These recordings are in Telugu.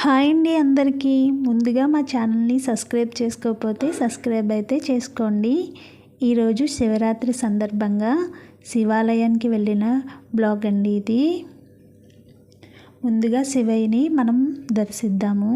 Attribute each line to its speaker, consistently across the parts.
Speaker 1: హాయ్ అండి అందరికీ. ముందుగా మా ఛానల్ని సబ్స్క్రైబ్ చేసుకోకపోతే సబ్స్క్రైబ్ అయితే చేసుకోండి. ఈరోజు శివరాత్రి సందర్భంగా శివాలయానికి వెళ్ళిన బ్లాగ్ అండి ఇది. ముందుగా శివయ్యని మనం దర్శిద్దాము.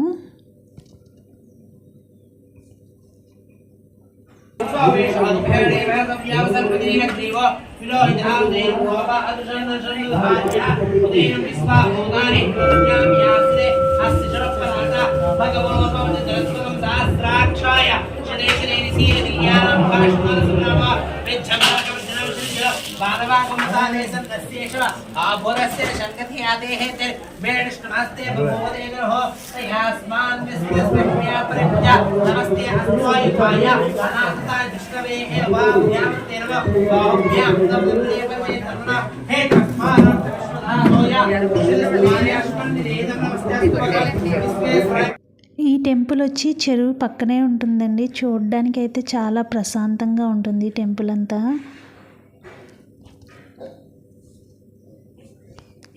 Speaker 1: ఈ టెంపుల్ వచ్చి చెరువు పక్కనే ఉంటుందండి. చూడడానికి అయితే చాలా ప్రశాంతంగా ఉంటుంది టెంపుల్ అంతా.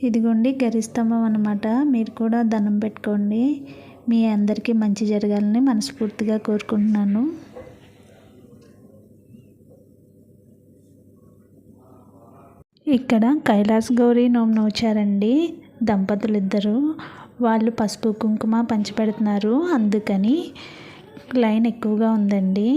Speaker 1: ఇదిగోండి గరిస్తంభం అన్నమాట. మీరు కూడా దండం పెట్టుకోండి. మీ అందరికీ మంచి జరగాలని మనస్ఫూర్తిగా కోరుకుంటున్నాను. ఇక్కడ కైలాస్ గౌరీ నోము నోచారండి దంపతులు ఇద్దరు. వాళ్ళు పసుపు కుంకుమ పంచిపెడుతున్నారు, అందుకని లైన్ ఎక్కువగా ఉందండి.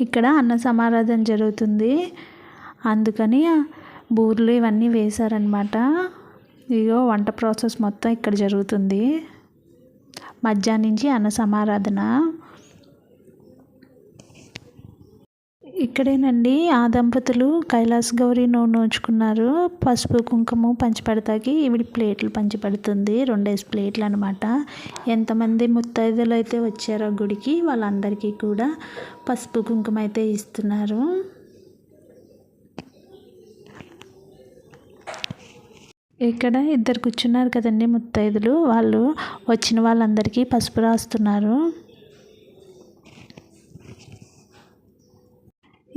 Speaker 1: ఇక్కడ అన్న సమారాధన జరుగుతుంది, అందుకని బూర్లు ఇవన్నీ వేశారనమాట. ఇగో వంట ప్రాసెస్ మొత్తం ఇక్కడ జరుగుతుంది. మధ్యాహ్నం నుంచి అన్న సమారాధన ఇక్కడేనండి. ఆ దంపతులు కైలాస్ గౌరీ నోచుకున్నారు. పసుపు కుంకుమ పంచిపెడతాకి ఇవి ప్లేట్లు పంచిపెడుతుంది. 2 ప్లేట్లు అనమాట. ఎంతమంది ముత్తైదులు అయితే వచ్చారో గుడికి వాళ్ళందరికీ కూడా పసుపు కుంకుమ అయితే ఇస్తున్నారు. ఇక్కడ ఇద్దరు కూర్చున్నారు కదండి ముత్తైదులు, వాళ్ళు వచ్చిన వాళ్ళందరికీ పసుపు రాస్తున్నారు.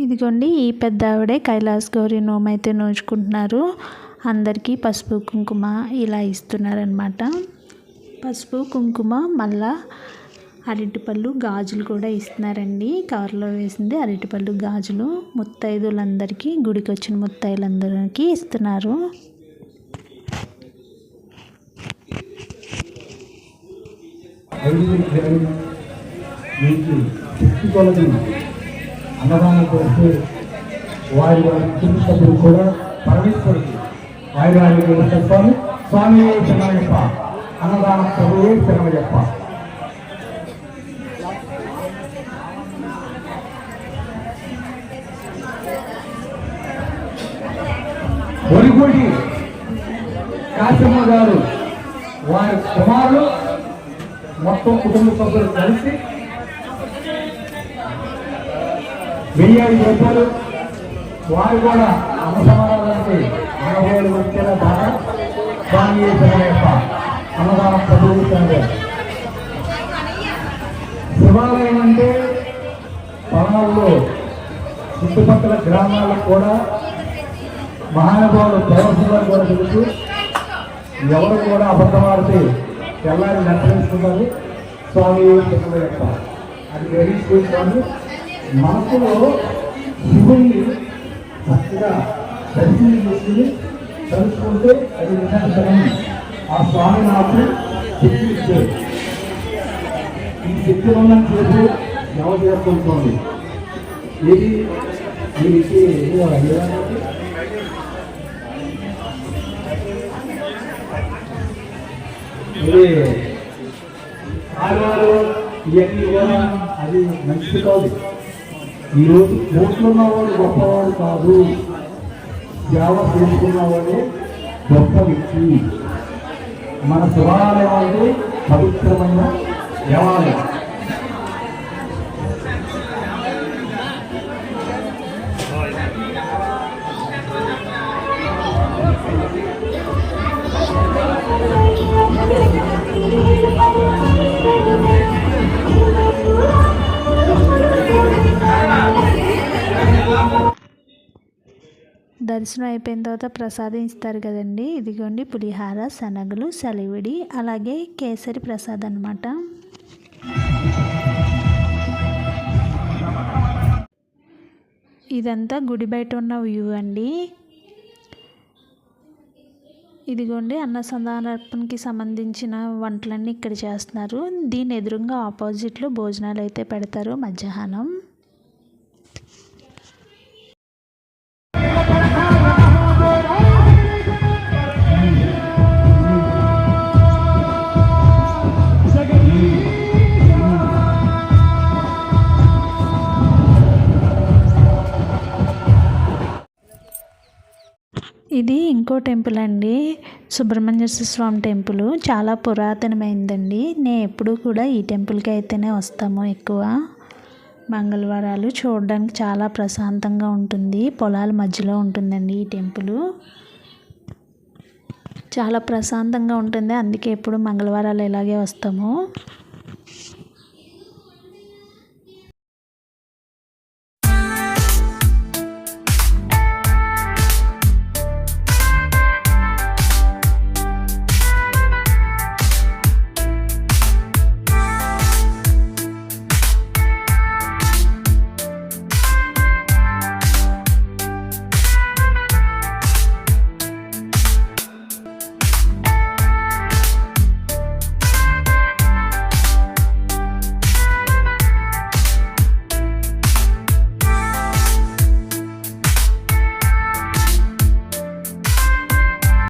Speaker 1: ఇదిగోండి ఈ పెద్ద ఆవిడే కైలాస్ గౌరీ నోము అయితే నోచుకుంటున్నారు. అందరికీ పసుపు కుంకుమ ఇలా ఇస్తున్నారనమాట. పసుపు కుంకుమ మళ్ళా అరటిపళ్ళు గాజులు కూడా ఇస్తున్నారండి. కవర్లో వేసింది అరటిపళ్ళు గాజులు ముత్తైదులందరికీ, గుడికి వచ్చిన ముత్తైదులందరికీ ఇస్తున్నారు.
Speaker 2: అన్నదానం చేస్తే వారి కుటుంబ సభ్యులు కూడా పరమేశ్వరుడు వారి చెప్పాలి. స్వామి శరణయ్యప్ప, అన్నదాన ప్రభువే శరణయ్యప్ప. ఒరిగూడి కాశమ్మ గారు వారి కుమారులు మొత్తం కుటుంబ సభ్యులు కలిసి 1000 రూపాయలు వారు కూడా అన్న సమారాధానికి 40 వచ్చేలా బాగా స్వామి శరణయ్యప్ప అన్నదాన ప్రభుత్వం. శివాలయం అంటే పొలాల్లో చుట్టుపక్కల గ్రామాలకు కూడా మహానుభావులు దేవస్థానాలు కూడా తెలుసు. ఎవరు కూడా అబద్ధమాడితే తెల్లారి నచ్చలేసుకున్నారు. స్వామి శరణయ్యప్ప అది గ్రహించుకుంటాను. మనసులో శివుని చక్కగా దర్శనం చేసుకుని తెలుసుకుంటే అది నిజంగా ఆ స్వామి నాకు శక్తి ఇచ్చారు. ఈ శక్తి వల్ల చేసి ఎవరు చేసుకుంటుంది ఇది దీనికి ఇది ఆదివారం ఇవన్నీ కూడా అది మంచిది కాదు. ఈరోజు కూర్చున్నవాడు గొప్పవాడు కాదు, సేవ చేసుకున్నవాడే గొప్ప వ్యక్తి. మన శివాలయం అంటే పవిత్రమైన దేవాలయం.
Speaker 1: దర్శనం అయిపోయిన తర్వాత ప్రసాదం ఇస్తారు కదండి. ఇదిగోండి పులిహార, శనగలు, సలివిడి, అలాగే కేసరి ప్రసాదం అన్నమాట. ఇదంతా గుడి బయట ఉన్న వ్యూ అండి. ఇదిగోండి అన్నసంతర్పణకి సంబంధించిన వంటలన్నీ ఇక్కడ చేస్తున్నారు. దీని ఎదురుగా ఆపోజిట్లో భోజనాలు అయితే పెడతారు మధ్యాహ్నం. ఇది ఇంకో టెంపుల్ అండి, సుబ్రహ్మణ్యేశ్వర స్వామి టెంపుల్. చాలా పురాతనమైందండి. నేను ఎప్పుడూ కూడా ఈ టెంపుల్కి అయితేనే వస్తాము ఎక్కువ. మంగళవారాలు చూడడానికి చాలా ప్రశాంతంగా ఉంటుంది. పొలాల మధ్యలో ఉంటుందండి ఈ టెంపుల్. చాలా ప్రశాంతంగా ఉంటుంది. అందుకే ఎప్పుడు మంగళవారాలు ఇలాగే వస్తాము.